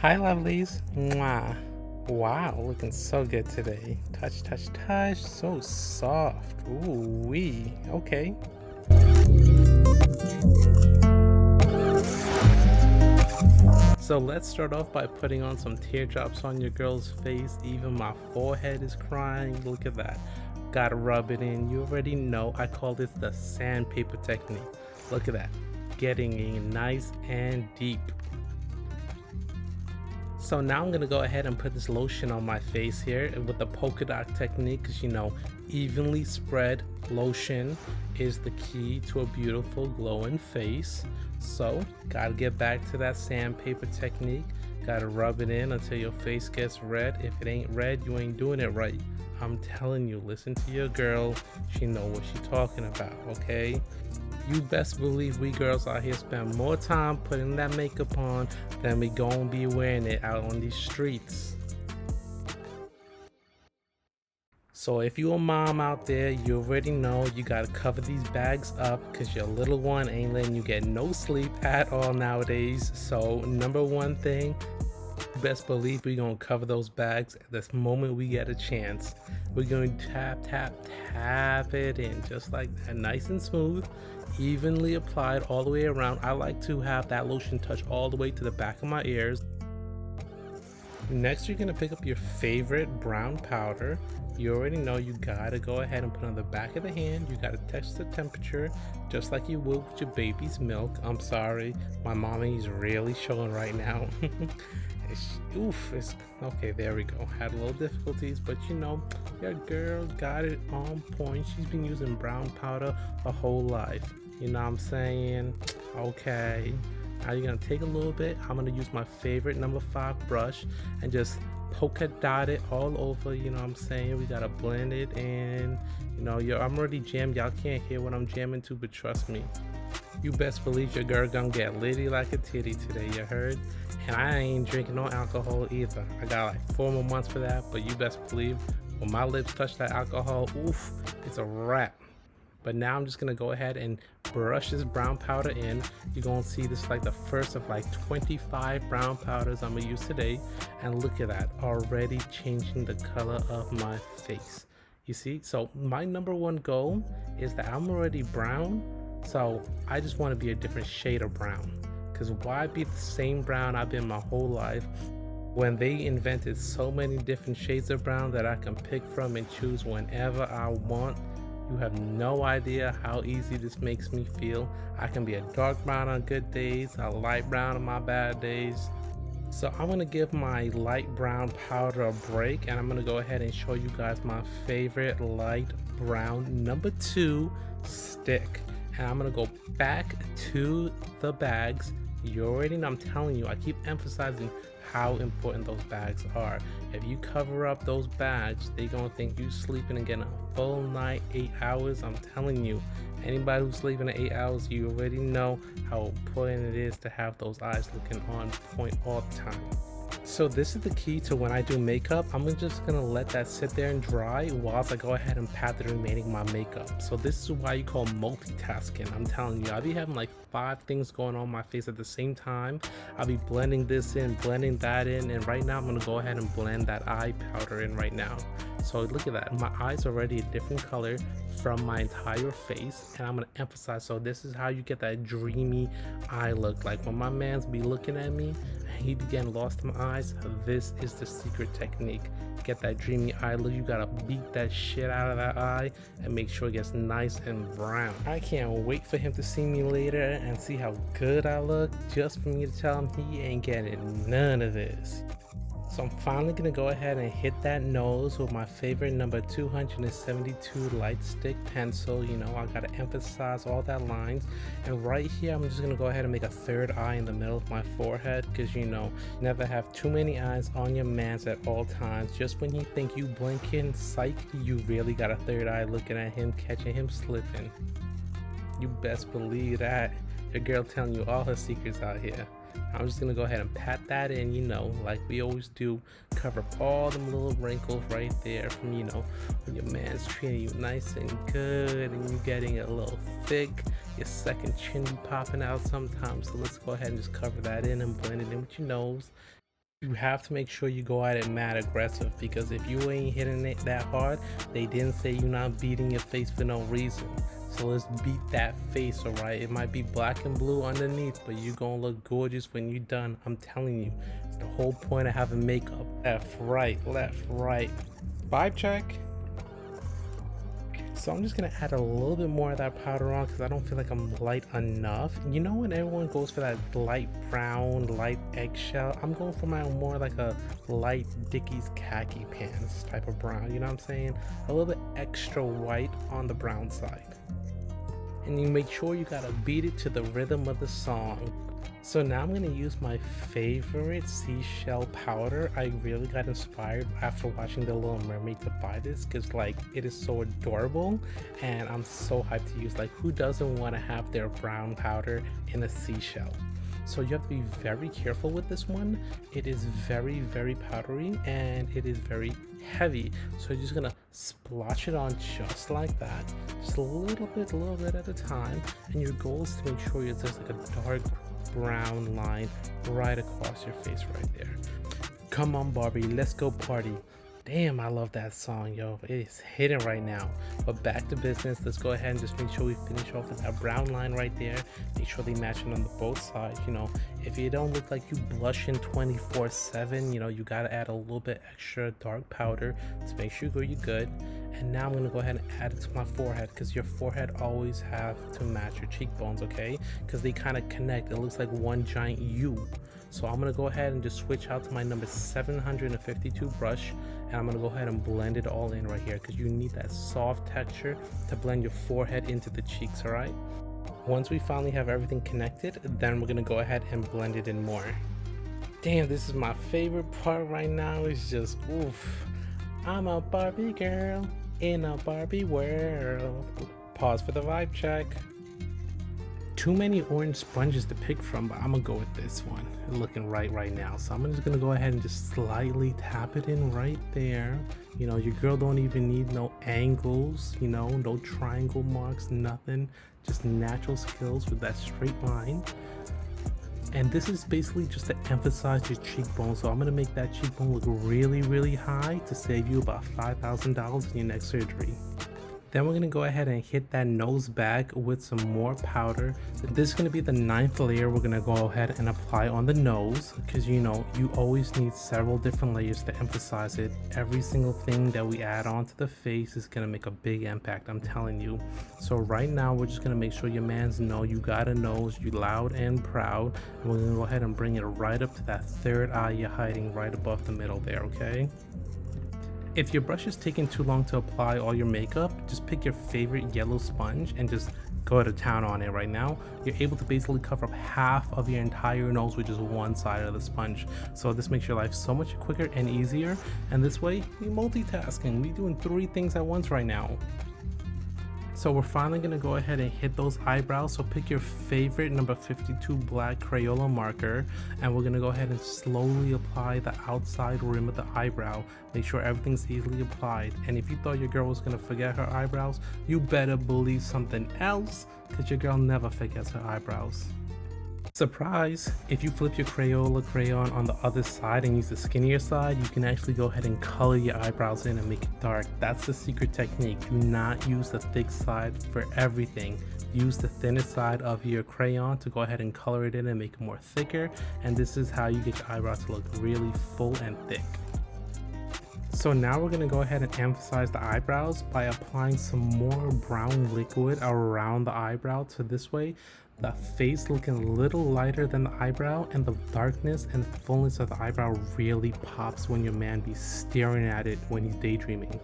Hi, lovelies. Mwah. Wow, looking so good today. Touch, touch, touch. So soft. Ooh, wee. Okay. So let's start off by putting on some teardrops on your girl's face. Even my forehead is crying. Look at that. Gotta rub it in. You already know I call this the sandpaper technique. Look at that. Getting in nice and deep. So now I'm gonna go ahead and put this lotion on my face here with the polka dot technique, because evenly spread lotion is the key to a beautiful glowing face. So gotta get back to that sandpaper technique. Gotta rub it in until your face gets red. If it ain't red, you ain't doing it right. I'm telling you, listen to your girl. She know what she talking about, okay? You best believe we girls out here spend more time putting that makeup on than we gonna be wearing it out on these streets. So if you a mom out there, you already know you gotta cover these bags up, because your little one ain't letting you get no sleep at all nowadays. So number one thing, best believe we're gonna cover those bags at this moment we get a chance. We're going to tap tap tap it in just like that, nice and smooth, evenly applied all the way around. I like to have that lotion touch all the way to the back of my ears. Next, you're gonna pick up your favorite brown powder. You already know you gotta go ahead and put it on the back of the hand. You gotta test the temperature just like you would with your baby's milk. I'm sorry, my mommy's really showing right now. It's okay. There we go. Had a little difficulties, but your girl got it on point. She's been using brown powder her whole life. You know what I'm saying? Okay. Now you're gonna take a little bit. I'm gonna use my favorite number 5 brush and just polka dot it all over. You know what I'm saying? We gotta blend it in. I'm already jammed. Y'all can't hear what I'm jamming to, but trust me, you best believe your girl gonna get litty like a titty today. You heard? And I ain't drinking no alcohol either. I got like 4 more months for that, but you best believe when my lips touch that alcohol, oof, it's a wrap. But now I'm just gonna go ahead and brush this brown powder in. You're gonna see this like the first of like 25 brown powders I'm gonna use today. And look at that, already changing the color of my face. You see? So my number one goal is that I'm already brown, so I just want to be a different shade of brown. Because why be the same brown I've been my whole life when they invented so many different shades of brown that I can pick from and choose whenever I want? You have no idea how easy this makes me feel. I can be a dark brown on good days, a light brown on my bad days. So I'm gonna give my light brown powder a break, and I'm gonna go ahead and show you guys my favorite light brown number 2 stick. And I'm gonna go back to the bags. You already know, I'm telling you, I keep emphasizing how important those bags are. If you cover up those bags, they gonna think you sleeping and getting a full night, 8 hours. I'm telling you, anybody who's sleeping at 8 hours, you already know how important it is to have those eyes looking on point all the time. So this is the key to when I do makeup. I'm just gonna let that sit there and dry whilst I go ahead and pat the remaining of my makeup. So this is why you call multitasking. I'm telling you, I'll be having like 5 things going on my face at the same time. I'll be blending this in, blending that in, and right now I'm gonna go ahead and blend that eye powder in right now. So look at that, my eyes are already a different color from my entire face, and I'm gonna emphasize, so this is how you get that dreamy eye look. Like when my man's be looking at me and he be getting lost in my eyes, this is the secret technique. Get that dreamy eye look. You gotta beat that shit out of that eye and make sure it gets nice and brown. I can't wait for him to see me later and see how good I look, just for me to tell him he ain't getting none of this. So I'm finally gonna go ahead and hit that nose with my favorite number 272 light stick pencil. I gotta emphasize all that lines. And right here, I'm just gonna go ahead and make a 3rd eye in the middle of my forehead, because never have too many eyes on your mans at all times. Just when you think you blinking, psych, you really got a 3rd eye looking at him, catching him slipping. You best believe that. Your girl telling you all her secrets out here. I'm just gonna go ahead and pat that in, like we always do. Cover up all them little wrinkles right there from, when your man's treating you nice and good and you getting a little thick, your second chin be popping out sometimes. So let's go ahead and just cover that in and blend it in with your nose. You have to make sure you go at it mad aggressive, because if you ain't hitting it that hard, they didn't say you're not beating your face for no reason. So let's beat that face, alright? It might be black and blue underneath, but you're gonna look gorgeous when you're done. I'm telling you. It's the whole point of having makeup. Left, right, left, right. Vibe check. So I'm just gonna add a little bit more of that powder on because I don't feel like I'm light enough. You know when everyone goes for that light brown, light eggshell, I'm going for my more like a light Dickies khaki pants type of brown, you know what I'm saying? A little bit extra white on the brown side. And you make sure you gotta beat it to the rhythm of the song. So now I'm gonna use my favorite seashell powder. I really got inspired after watching The Little Mermaid to buy this because like it is so adorable and I'm so hyped to use. Like who doesn't want to have their brown powder in a seashell? So you have to be very careful with this one. It is very, very powdery and it is very heavy. So you're just gonna splotch it on just like that, just a little bit at a time. And your goal is to make sure it's just like a dark brown line right across your face right there. Come on Barbie, let's go party. Damn, I love that song, yo. It is hitting right now. But back to business. Let's go ahead and just make sure we finish off with that brown line right there. Make sure they match it on the both sides. You know, if you don't look like you blushing 24/7, you know, you gotta add a little bit extra dark powder to make sure you're good. And now I'm gonna go ahead and add it to my forehead because your forehead always have to match your cheekbones, okay? Because they kind of connect. It looks like one giant U. So I'm gonna go ahead and just switch out to my number 752 brush, and I'm gonna go ahead and blend it all in right here because you need that soft texture to blend your forehead into the cheeks, all right? Once we finally have everything connected, then we're gonna go ahead and blend it in more. Damn, this is my favorite part right now. It's just, oof. I'm a Barbie girl in a Barbie world. Pause for the vibe check. Too many orange sponges to pick from, but I'm gonna go with this one. Looking right now. So I'm just gonna go ahead and just slightly tap it in right there. You know, your girl don't even need no angles, you know, no triangle marks, nothing. Just natural skills with that straight line. And this is basically just to emphasize your cheekbone. So I'm gonna make that cheekbone look really high to save you about $5,000 in your next surgery. Then we're gonna go ahead and hit that nose back with some more powder. This is gonna be the 9th layer we're gonna go ahead and apply on the nose because you know, you always need several different layers to emphasize it. Every single thing that we add on to the face is gonna make a big impact, I'm telling you. So right now, we're just gonna make sure your mans know you got a nose, you loud and proud. And we're gonna go ahead and bring it right up to that third eye you're hiding right above the middle there, okay? If your brush is taking too long to apply all your makeup, just pick your favorite yellow sponge and just go to town on it right now. You're able to basically cover up half of your entire nose with just one side of the sponge. So this makes your life so much quicker and easier. And this way, you're multitasking. We're doing 3 things at once right now. So we're finally gonna go ahead and hit those eyebrows. So pick your favorite number 52 black Crayola marker, and we're gonna go ahead and slowly apply the outside rim of the eyebrow. Make sure everything's easily applied. And if you thought your girl was gonna forget her eyebrows, you better believe something else, because your girl never forgets her eyebrows. Surprise! If you flip your Crayola crayon on the other side and use the skinnier side, you can actually go ahead and color your eyebrows in and make it dark. That's the secret technique. Do not use the thick side for everything. Use the thinner side of your crayon to go ahead and color it in and make it more thicker. And this is how you get your eyebrows to look really full and thick. So now we're gonna go ahead and emphasize the eyebrows by applying some more brown liquid around the eyebrow, so this way the face looking a little lighter than the eyebrow, and the darkness and fullness of the eyebrow really pops when your man be staring at it when he's daydreaming.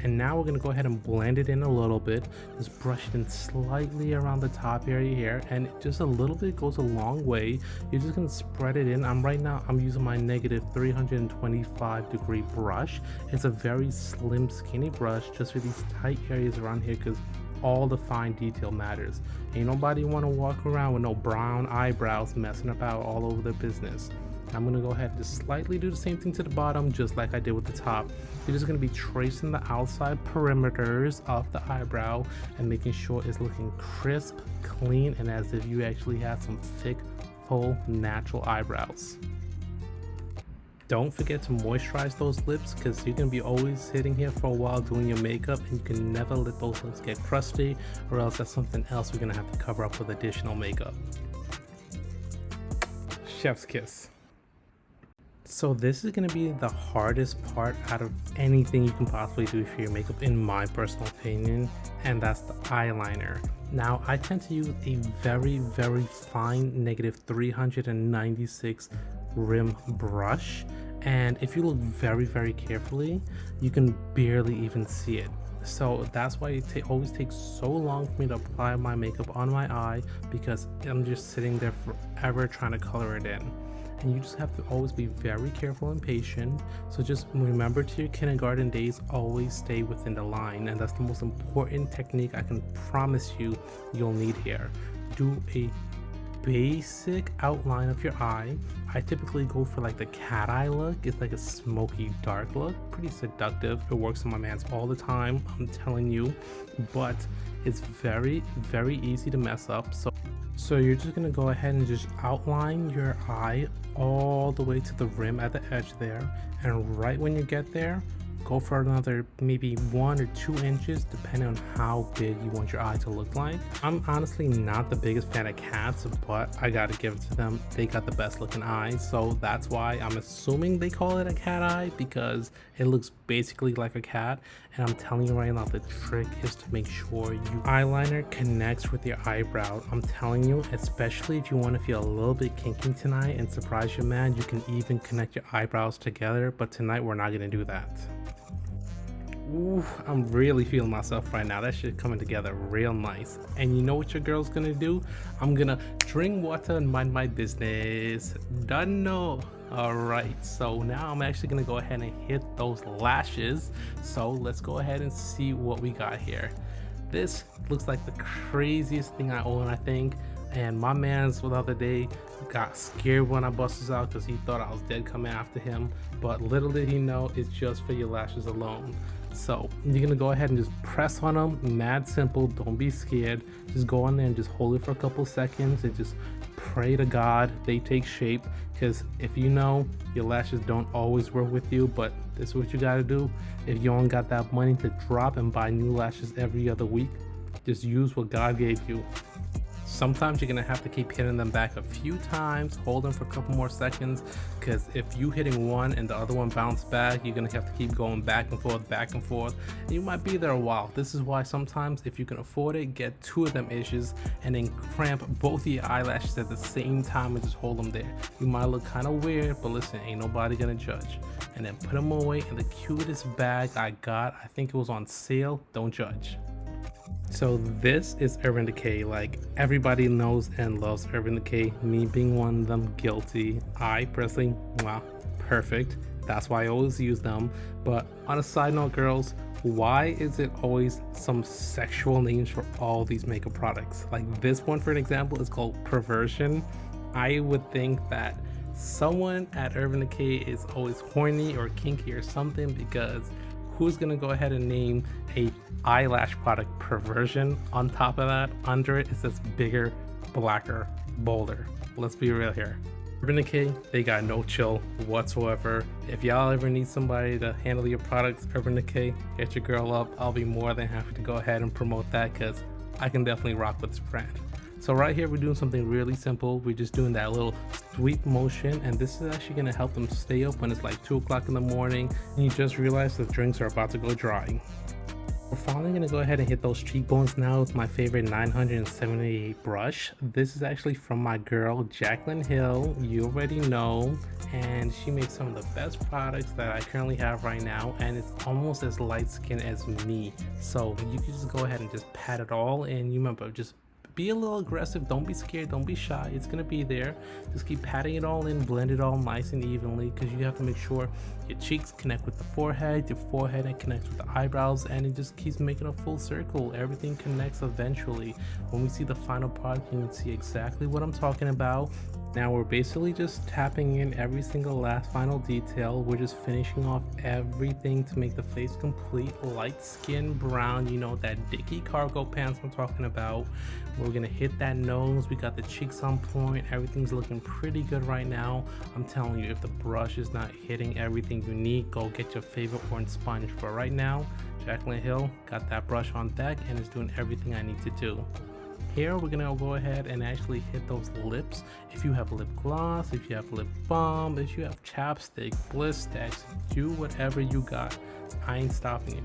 And now we're gonna go ahead and blend it in a little bit. Just brush it in slightly around the top area here, and just a little bit goes a long way. You're just gonna spread it in. Right now I'm using my negative 325 degree brush. It's a very slim, skinny brush just for these tight areas around here, because all the fine detail matters. Ain't nobody want to walk around with no brown eyebrows messing about all over their business. I'm gonna go ahead and just slightly do the same thing to the bottom, just like I did with the top. You're just gonna be tracing the outside perimeters of the eyebrow and making sure it's looking crisp, clean, and as if you actually had some thick, full, natural eyebrows. Don't forget to moisturize those lips because you're gonna be always sitting here for a while doing your makeup, and you can never let those lips get crusty, or else that's something else we're gonna have to cover up with additional makeup. Chef's kiss. So this is going to be the hardest part out of anything you can possibly do for your makeup, in my personal opinion, and that's the eyeliner. Now I tend to use a very fine -396 rim brush, and if you look very carefully, you can barely even see it. So that's why it always takes so long for me to apply my makeup on my eye, because I'm just sitting there forever trying to color it in. And you just have to always be very careful and patient. So just remember to your kindergarten days, always stay within the line, and that's the most important technique I can promise you'll need here. Do a basic outline of your eye. I typically go for like the cat eye look. It's like a smoky dark look, pretty seductive. It works on my mans all the time, I'm telling you, but it's very easy to mess up. So you're just gonna go ahead and just outline your eye all the way to the rim at the edge there, and right when you get there, go for another maybe 1 or 2 inches depending on how big you want your eye to look like. I'm honestly not the biggest fan of cats, but I gotta give it to them, they got the best looking eyes, so that's why I'm assuming they call it a cat eye, because it looks basically like a cat. And I'm telling you right now, the trick is to make sure your eyeliner connects with your eyebrow. I'm telling you, especially if you want to feel a little bit kinky tonight and surprise your man, you can even connect your eyebrows together, but tonight we're not gonna do that. Ooh, I'm really feeling myself right now. That shit coming together real nice. And you know what your girl's gonna do? I'm gonna drink water and mind my business. Done know. Alright, so now I'm actually gonna go ahead and hit those lashes. So let's go ahead and see what we got here. This looks like the craziest thing I own, I think. And my man's the other day got scared when I busted out because he thought I was dead coming after him. But little did he know, it's just for your lashes alone. So you're gonna go ahead and just press on them, mad simple, don't be scared. Just go on there and just hold it for a couple seconds and just pray to God they take shape, because if you know, your lashes don't always work with you, but this is what you gotta do. If you don't got that money to drop and buy new lashes every other week, just use what God gave you. Sometimes you're gonna have to keep hitting them back a few times, hold them for a couple more seconds, because if you hitting one and the other one bounce back, you're gonna have to keep going back and forth, and you might be there a while. This is why sometimes, if you can afford it, get 2 of them issues and then cramp both of your eyelashes at the same time and just hold them there. You might look kind of weird, but listen, ain't nobody gonna judge. And then put them away in the cutest bag I got. I think it was on sale, don't judge. So this is Urban Decay. Like, everybody knows and loves Urban Decay, me being one of them, guilty. I personally, wow, perfect. That's why I always use them. But on a side note, girls, why is it always some sexual names for all these makeup products? Like this one, for an example, is called Perversion. I would think that someone at Urban Decay is always horny or kinky or something, because who's gonna go ahead and name a eyelash product Perversion? On top of that, under it says bigger, blacker, bolder. Let's be real here. Urban Decay, they got no chill whatsoever. If y'all ever need somebody to handle your products, Urban Decay, hit your girl up. I'll be more than happy to go ahead and promote that, because I can definitely rock with this brand. So right here, we're doing something really simple. We're just doing that little sweep motion, and this is actually gonna help them stay up when it's like 2 o'clock in the morning and you just realize the drinks are about to go dry. We're finally gonna go ahead and hit those cheekbones now with my favorite 978 brush. This is actually from my girl, Jaclyn Hill. You already know, and she makes some of the best products that I currently have right now, and it's almost as light skinned as me. So you can just go ahead and just pat it all in. You remember, just be a little aggressive, don't be scared, don't be shy, it's gonna be there. Just keep patting it all in, blend it all nice and evenly, because you have to make sure your cheeks connect with the forehead, your forehead and connects with the eyebrows, and it just keeps making a full circle. Everything connects eventually. When we see the final product, you can see exactly what I'm talking about. Now we're basically just tapping in every single last final detail. We're just finishing off everything to make the face complete. Light skin brown, you know, that dicky cargo pants I'm talking about. We're gonna hit that nose. We got the cheeks on point. Everything's looking pretty good right now. I'm telling you, if the brush is not hitting everything you need, go get your favorite orange sponge. But right now, Jaclyn Hill got that brush on deck and is doing everything I need to do. Here we're gonna go ahead and actually hit those lips. If you have lip gloss, if you have lip balm, if you have chapstick, bliss stacks, do whatever you got. I ain't stopping you.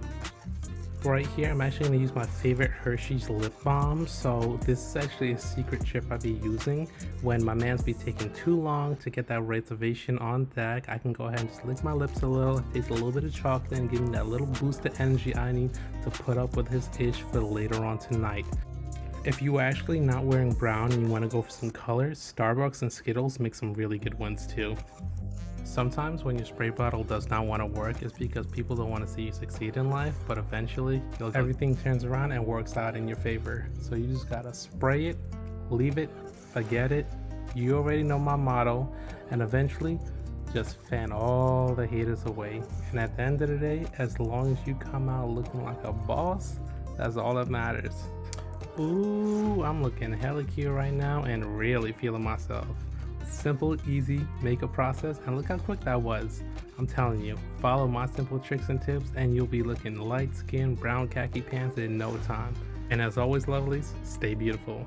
Right here, I'm actually gonna use my favorite Hershey's lip balm. So this is actually a secret trip I be using when my man's be taking too long to get that reservation on deck. I can go ahead and just lick my lips a little, taste a little bit of chocolate, and give me that little boost of energy I need to put up with his ish for later on tonight. If you are actually not wearing brown and you want to go for some colors, Starbucks and Skittles make some really good ones too. Sometimes when your spray bottle does not want to work, it's because people don't want to see you succeed in life, but eventually everything turns around and works out in your favor. So you just gotta spray it, leave it, forget it. You already know my motto, and eventually just fan all the haters away. And at the end of the day, as long as you come out looking like a boss, that's all that matters. Ooh, I'm looking hella cute right now and really feeling myself. Simple, easy makeup process, and look how quick that was. I'm telling you, follow my simple tricks and tips and you'll be looking light skin, brown khaki pants in no time. And as always, lovelies, stay beautiful.